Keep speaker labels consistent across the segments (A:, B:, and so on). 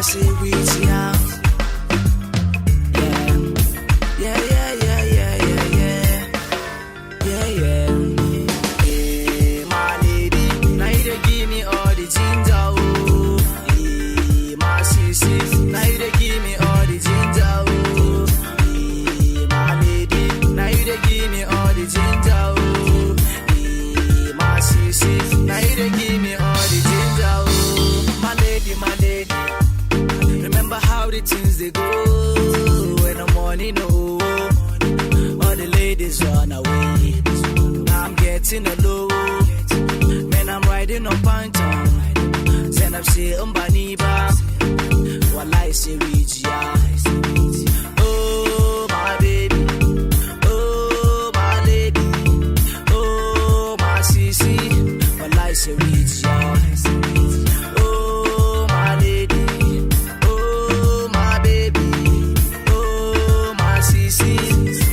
A: say reach ya. Yeah, yeah, yeah, yeah, yeah, yeah, yeah, yeah. Hey, my lady, now you dey give me all the ginger, oh. Hey, my sissy, now you dey give me all the ginger, oh. Hey, my lady, now you dey give me all the ginger, oh. Hey, my sissy, now you dey give me all the ginger, oh. My lady, remember how the things they go when the morning, oh. All the ladies run away. Now I'm getting a low. Man, I'm riding on Phantom. Send up say Umbaniba. While I say reach ya. Oh, my baby. Oh, my lady. Oh, my sissy. While I say reach ya. Oh, my lady. Oh, my baby. Oh, my sissy.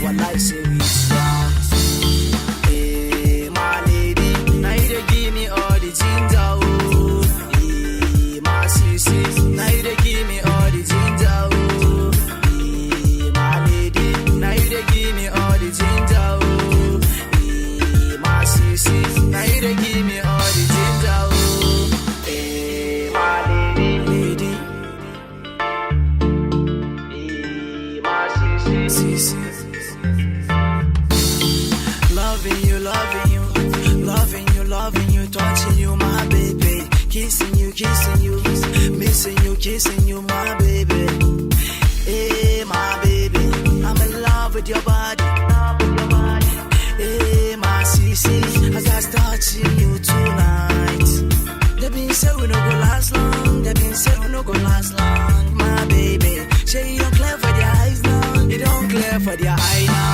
A: While I say reach ya. Hey, my lady. Now you dey give me all the ginger, oh. Hey, my sissy. Now you dey give me all the ginger, oh. Hey, my lady. Now you dey give me all the ginger, oh. Hey, my sissy. Now you dey give me all the ginger, oh. Hey, my lady. Hey, my sissy. Loving you, loving you, loving you, loving you, touching you, my baby. Kissing you, missing you, my baby. Hey, my baby, I'm in love with your body. Hey, my sissy, I got touching you tonight. They been say we no go last long. They been say we no go last long, my baby. Say you don't clear for their eyes now. You don't clear for their eye now.